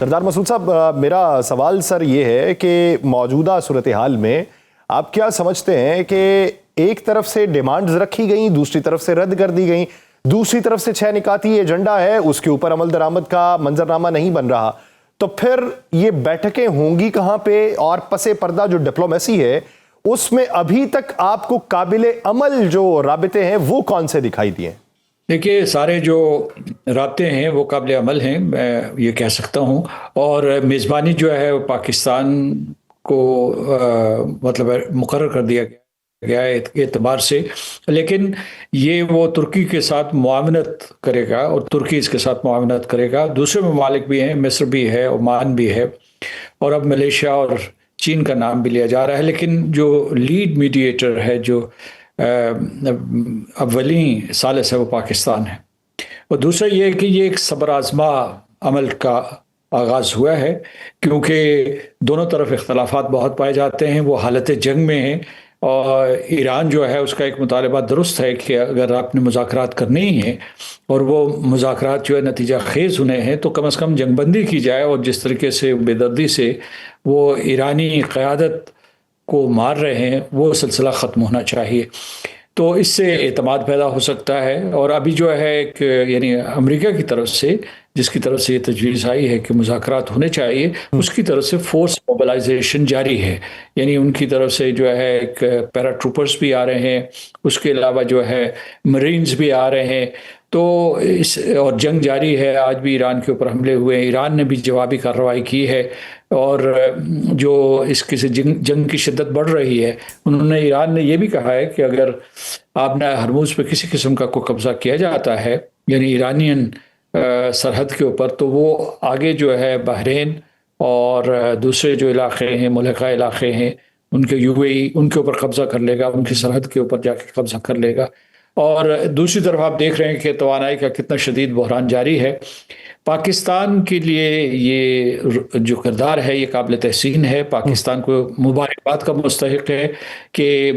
سردار مسعود صاحب، میرا سوال سر یہ ہے کہ موجودہ صورتحال میں آپ کیا سمجھتے ہیں کہ ایک طرف سے ڈیمانڈز رکھی گئیں، دوسری طرف سے رد کر دی گئیں، دوسری طرف سے 6 نکاتی ایجنڈا ہے، اس کے اوپر عمل درآمد کا منظرنامہ نہیں بن رہا، تو پھر یہ بیٹھکیں ہوں گی کہاں پہ؟ اور پس پردہ جو ڈپلومیسی ہے اس میں ابھی تک آپ کو قابل عمل جو رابطے ہیں وہ کون سے دکھائی دیے؟ دیکھیے، سارے جو رابطے ہیں وہ قابل عمل ہیں، میں یہ کہہ سکتا ہوں، اور میزبانی جو ہے وہ پاکستان کو مطلب مقرر کر دیا گیا ہے اعتبار سے، لیکن یہ وہ ترکی کے ساتھ معاونت کرے گا اور ترکی اس کے ساتھ معاونت کرے گا۔ دوسرے ممالک بھی ہیں، مصر بھی ہے، عمان بھی ہے، اور اب ملیشیا اور چین کا نام بھی لیا جا رہا ہے، لیکن جو لیڈ میڈیٹر ہے، جو اولین ثالث ہے، وہ پاکستان ہے۔ اور دوسرا یہ ہے کہ یہ ایک صبر آزما عمل کا آغاز ہوا ہے، کیونکہ دونوں طرف اختلافات بہت پائے جاتے ہیں، وہ حالت جنگ میں ہیں، اور ایران جو ہے اس کا ایک مطالبہ درست ہے کہ اگر آپ نے مذاکرات کرنے ہی ہیں اور وہ مذاکرات جو ہے نتیجہ خیز ہونے ہیں تو کم از کم جنگ بندی کی جائے، اور جس طریقے سے بے دردی سے وہ ایرانی قیادت کو مار رہے ہیں وہ سلسلہ ختم ہونا چاہیے، تو اس سے اعتماد پیدا ہو سکتا ہے۔ اور ابھی جو ہے ایک یعنی امریکہ کی طرف سے، جس کی طرف سے یہ تجویز آئی ہے کہ مذاکرات ہونے چاہیے، اس کی طرف سے فورس موبلائزیشن جاری ہے، یعنی ان کی طرف سے جو ہے ایک پیرا ٹروپرز بھی آ رہے ہیں، اس کے علاوہ جو ہے مرینز بھی آ رہے ہیں، تو اس اور جنگ جاری ہے۔ آج بھی ایران کے اوپر حملے ہوئے ہیں، ایران نے بھی جوابی کارروائی کی ہے، اور جو اس کی جنگ کی شدت بڑھ رہی ہے، ایران نے یہ بھی کہا ہے کہ اگر آپ نے ہرموز پہ کسی قسم کا کوئی قبضہ کیا جاتا ہے، یعنی ایرانین سرحد کے اوپر، تو وہ آگے جو ہے بحرین اور دوسرے جو علاقے ہیں، ملحقہ علاقے ہیں، ان کے UAE ان کے اوپر قبضہ کر لے گا، ان کی سرحد کے اوپر جا کے قبضہ کر لے گا۔ اور دوسری طرف آپ دیکھ رہے ہیں کہ توانائی کا کتنا شدید بحران جاری ہے۔ پاکستان کے لیے یہ جو کردار ہے یہ قابل تحسین ہے، پاکستان کو مبارکباد کا مستحق ہے کہ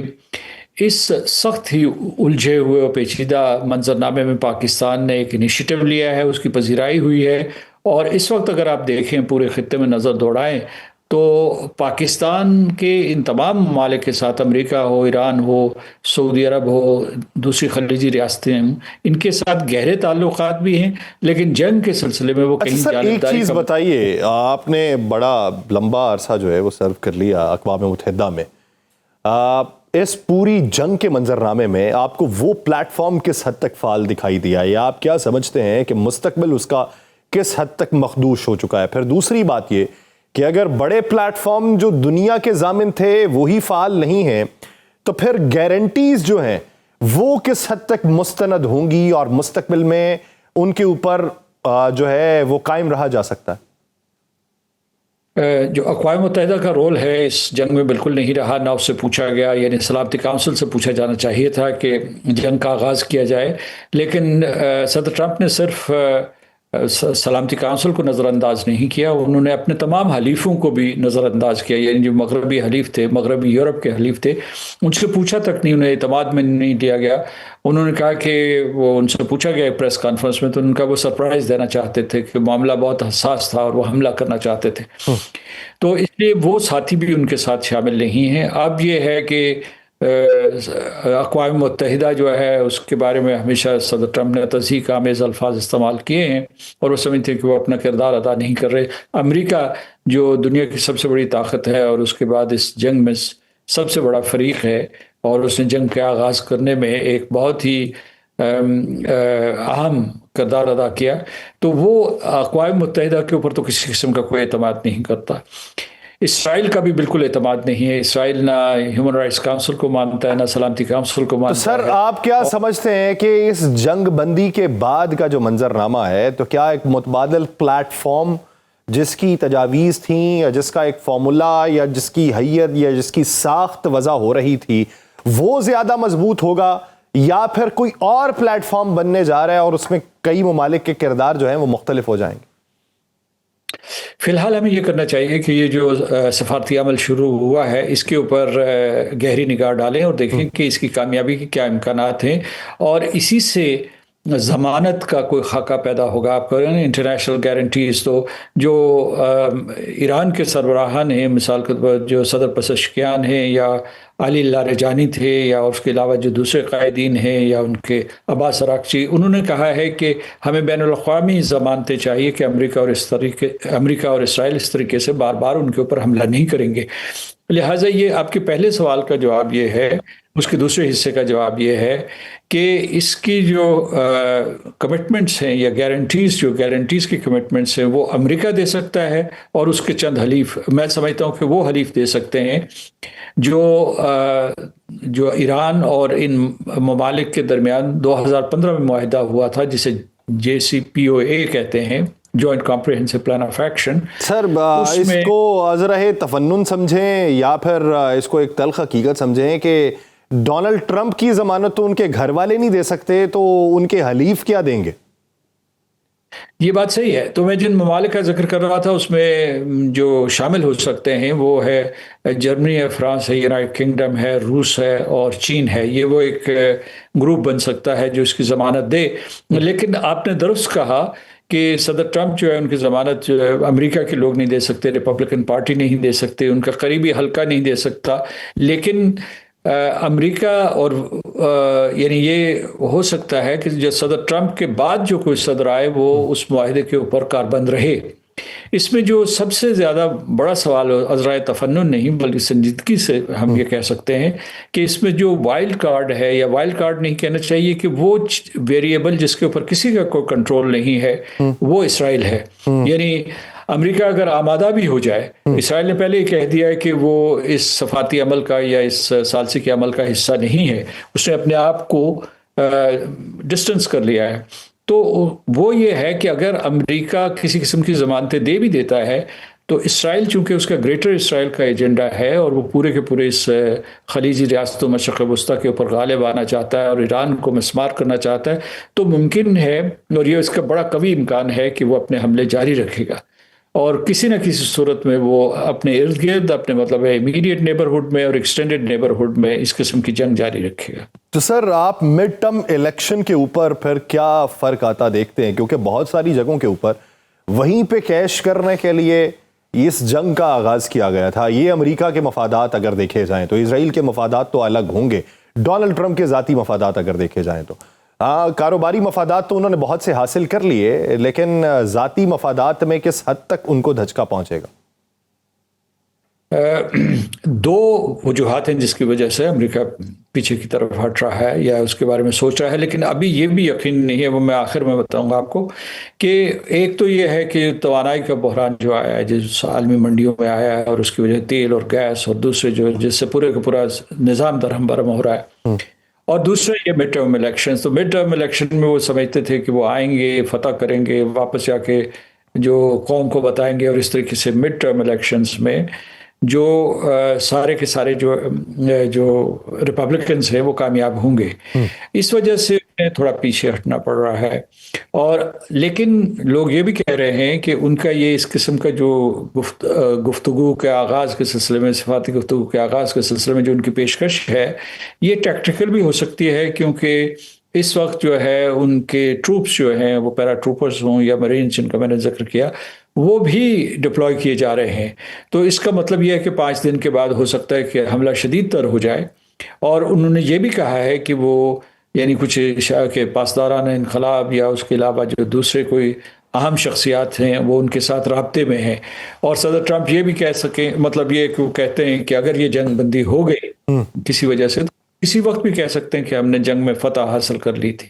اس سخت ہی الجھے ہوئے اور پیچیدہ منظرنامے میں پاکستان نے ایک انیشیٹو لیا ہے، اس کی پذیرائی ہوئی ہے، اور اس وقت اگر آپ دیکھیں پورے خطے میں نظر دوڑائیں تو پاکستان کے ان تمام ممالک کے ساتھ، امریکہ ہو، ایران ہو، سعودی عرب ہو، دوسری خلیجی ریاستیں ہیں، ان کے ساتھ گہرے تعلقات بھی ہیں، لیکن جنگ کے سلسلے میں وہ کہیں جانبداری۔ ایک چیز بتائیے، آپ نے بڑا لمبا عرصہ جو ہے وہ سرو کر لیا اقوام متحدہ میں، اس پوری جنگ کے منظرنامے میں آپ کو وہ پلیٹ فارم کس حد تک فعال دکھائی دیا، یا آپ کیا سمجھتے ہیں کہ مستقبل اس کا کس حد تک مخدوش ہو چکا ہے؟ پھر دوسری بات یہ کہ اگر بڑے پلیٹ فارم جو دنیا کے ضامن تھے وہی فعال نہیں ہیں، تو پھر گارنٹیز جو ہیں وہ کس حد تک مستند ہوں گی اور مستقبل میں ان کے اوپر جو ہے وہ قائم رہا جا سکتا ہے؟ جو اقوام متحدہ کا رول ہے اس جنگ میں بالکل نہیں رہا، نہ اس سے پوچھا گیا، یعنی سلامتی کونسل سے پوچھا جانا چاہیے تھا کہ جنگ کا آغاز کیا جائے، لیکن صدر ٹرمپ نے صرف سلامتی کونسل کو نظر انداز نہیں کیا، انہوں نے اپنے تمام حلیفوں کو بھی نظر انداز کیا، یعنی جو مغربی حلیف تھے، مغربی یورپ کے حلیف تھے، ان سے پوچھا تک نہیں، انہیں اعتماد میں نہیں لیا گیا۔ انہوں نے کہا کہ وہ ان سے پوچھا گیا پریس کانفرنس میں، تو ان کا وہ سرپرائز دینا چاہتے تھے کہ معاملہ بہت حساس تھا اور وہ حملہ کرنا چاہتے تھے، تو اس لیے وہ ساتھی بھی ان کے ساتھ شامل نہیں ہیں۔ اب یہ ہے کہ اقوام متحدہ جو ہے اس کے بارے میں ہمیشہ صدر ٹرمپ نے تصدیق آمیز الفاظ استعمال کیے ہیں، اور وہ سمجھتے ہیں کہ وہ اپنا کردار ادا نہیں کر رہے۔ امریکہ جو دنیا کی سب سے بڑی طاقت ہے اور اس کے بعد اس جنگ میں سب سے بڑا فریق ہے، اور اس نے جنگ کا آغاز کرنے میں ایک بہت ہی اہم کردار ادا کیا، تو وہ اقوام متحدہ کے اوپر تو کسی قسم کا کوئی اعتماد نہیں کرتا۔ اسرائیل کا بھی بالکل اعتماد نہیں ہے، اسرائیل نہ ہیومن رائٹس کونسل کو مانتا ہے، نہ سلامتی کونسل کو مانتا ہے۔ تو سر آپ کیا سمجھتے ہیں کہ اس جنگ بندی کے بعد کا جو منظرنامہ ہے، تو کیا ایک متبادل پلیٹ فارم جس کی تجاویز تھیں یا جس کا ایک فارمولا یا جس کی حیت یا جس کی ساخت وضع ہو رہی تھی وہ زیادہ مضبوط ہوگا، یا پھر کوئی اور پلیٹ فارم بننے جا رہا ہے اور اس میں کئی ممالک کے کردار جو ہیں وہ مختلف ہو جائیں گے؟ فی الحال ہمیں یہ کرنا چاہیے کہ یہ جو سفارتی عمل شروع ہوا ہے اس کے اوپر گہری نگاہ ڈالیں اور دیکھیں کہ اس کی کامیابی کے کیا امکانات ہیں، اور اسی سے ضمانت کا کوئی خاکہ پیدا ہوگا. آپ کریں انٹرنیشنل گارنٹیز، تو جو ایران کے سربراہان ہیں، مثال کے طور پر جو صدر پزشکیان ہیں یا علی لاریجانی تھے، یا اس کے علاوہ جو دوسرے قائدین ہیں یا ان کے عباس اراغچی، انہوں نے کہا ہے کہ ہمیں بین الاقوامی ضمانتیں چاہیے کہ امریکہ اور اسرائیل اس طریقے سے بار بار ان کے اوپر حملہ نہیں کریں گے. لہٰذا یہ آپ کے پہلے سوال کا جواب یہ ہے. اس کے دوسرے حصے کا جواب یہ ہے کہ اس کی جو کمٹمنٹس ہیں یا گارنٹیز کی کمٹمنٹس ہیں، وہ امریکہ دے سکتا ہے، اور اس کے چند حلیف، میں سمجھتا ہوں کہ وہ حلیف دے سکتے ہیں جو ایران اور ان ممالک کے درمیان 2015 میں معاہدہ ہوا تھا، جسے JCPOA کہتے ہیں، joint comprehensive plan of action. Sir اس کو ذرا تفنن سمجھیں یا پھر اس کو ایک تلخ حقیقت سمجھیں کہ ڈونلڈ ٹرمپ کی ضمانت تو ان کے گھر والے نہیں دے سکتے، تو ان کے حلیف کیا دیں گے؟ یہ بات صحیح ہے. تو میں جن ممالک کا ذکر کر رہا تھا اس میں جو شامل ہو سکتے ہیں وہ ہے جرمنی ہے، فرانس ہے، یونائیٹڈ کنگڈم ہے، روس ہے اور چین ہے. یہ وہ ایک گروپ بن سکتا ہے جو اس کی ضمانت دے. لیکن آپ نے درست کہا کہ صدر ٹرمپ جو ہے ان کی ضمانت جو ہے امریکہ کے لوگ نہیں دے سکتے، ریپبلکن پارٹی نہیں دے سکتے، ان کا قریبی حلقہ نہیں دے سکتا. لیکن امریکہ اور یعنی یہ ہو سکتا ہے کہ جو صدر ٹرمپ کے بعد جو کوئی صدر آئے وہ اس معاہدے کے اوپر کاربند رہے. اس میں جو سب سے زیادہ بڑا سوال عذرائے تفنن نہیں بلکہ سنجیدگی سے ہم یہ کہہ سکتے ہیں کہ اس میں جو وائلڈ کارڈ ہے، یا وائلڈ کارڈ نہیں کہنا چاہیے، کہ وہ ویریبل جس کے اوپر کسی کا کوئی کنٹرول نہیں ہے، وہ اسرائیل ہے. یعنی امریکہ اگر آمادہ بھی ہو جائے، اسرائیل نے پہلے ہی کہہ دیا ہے کہ وہ اس صفاتی عمل کا یا اس ثالثی کے عمل کا حصہ نہیں ہے، اس نے اپنے آپ کو ڈسٹنس کر لیا ہے. تو وہ یہ ہے کہ اگر امریکہ کسی قسم کی ضمانتیں دے بھی دیتا ہے، تو اسرائیل چونکہ اس کا گریٹر اسرائیل کا ایجنڈا ہے اور وہ پورے کے پورے اس خلیجی ریاست و مشرق وسطیٰ کے اوپر غالب آنا چاہتا ہے اور ایران کو مسمار کرنا چاہتا ہے، تو ممکن ہے، اور یہ اس کا بڑا قوی امکان ہے کہ وہ اپنے حملے جاری رکھے گا، اور کسی نہ کسی صورت میں وہ اپنے ارد گرد، اپنے مطلب امیڈیٹ نیبرہڈ میں اور ایکسٹینڈڈ نیبرہڈ میں اس قسم کی جنگ جاری رکھے گا. تو سر آپ مڈ ٹرم الیکشن کے اوپر پھر کیا فرق آتا دیکھتے ہیں؟ کیونکہ بہت ساری جگہوں کے اوپر وہیں پہ کیش کرنے کے لیے اس جنگ کا آغاز کیا گیا تھا. یہ امریکہ کے مفادات اگر دیکھے جائیں تو اسرائیل کے مفادات تو الگ ہوں گے، ڈونلڈ ٹرمپ کے ذاتی مفادات اگر دیکھے جائیں تو کاروباری مفادات تو انہوں نے بہت سے حاصل کر لیے، لیکن ذاتی مفادات میں کس حد تک ان کو دھچکا پہنچے گا؟ دو وجوہات ہیں جس کی وجہ سے امریکہ پیچھے کی طرف ہٹ رہا ہے یا اس کے بارے میں سوچ رہا ہے، لیکن ابھی یہ بھی یقین نہیں ہے، وہ میں آخر میں بتاؤں گا آپ کو. کہ ایک تو یہ ہے کہ توانائی کا بحران جو آیا ہے، جس عالمی منڈیوں میں آیا ہے، اور اس کی وجہ تیل اور گیس اور دوسرے جو جس سے پورے کا پورا نظام درہم برہم ہو رہا ہے. اور دوسرا یہ مڈ ٹرم الیکشن. تو مڈ ٹرم الیکشن میں وہ سمجھتے تھے کہ وہ آئیں گے، فتح کریں گے، واپس جا کے جو قوم کو بتائیں گے، اور اس طریقے سے مڈ ٹرم الیکشنز میں جو سارے کے سارے جو ریپبلکنز ہیں وہ کامیاب ہوں گے. اس وجہ سے تھوڑا پیچھے ہٹنا پڑ رہا ہے. اور لیکن لوگ یہ بھی کہہ رہے ہیں کہ ان کا یہ اس قسم کا جو گفتگو کے آغاز کے سلسلے میں، صفاتی گفتگو کے آغاز کے سلسلے میں جو ان کی پیشکش ہے، یہ ٹیکٹیکل بھی ہو سکتی ہے، کیونکہ اس وقت جو ہے ان کے ٹروپس جو ہیں، وہ پیرا ٹروپرز ہوں یا مرینز جن کا میں نے ذکر کیا، وہ بھی ڈپلوائے کیے جا رہے ہیں. تو اس کا مطلب یہ ہے کہ 5 دن کے بعد ہو سکتا ہے کہ حملہ شدید تر ہو جائے. اور انہوں نے یہ بھی کہا ہے کہ وہ یعنی کچھ کے پاسداران انقلاب یا اس کے علاوہ جو دوسرے کوئی اہم شخصیات ہیں وہ ان کے ساتھ رابطے میں ہیں. اور صدر ٹرمپ یہ بھی کہہ سکیں، مطلب یہ کہ وہ کہتے ہیں کہ اگر یہ جنگ بندی ہو گئی کسی وجہ سے، تو کسی وقت بھی کہہ سکتے ہیں کہ ہم نے جنگ میں فتح حاصل کر لی تھی.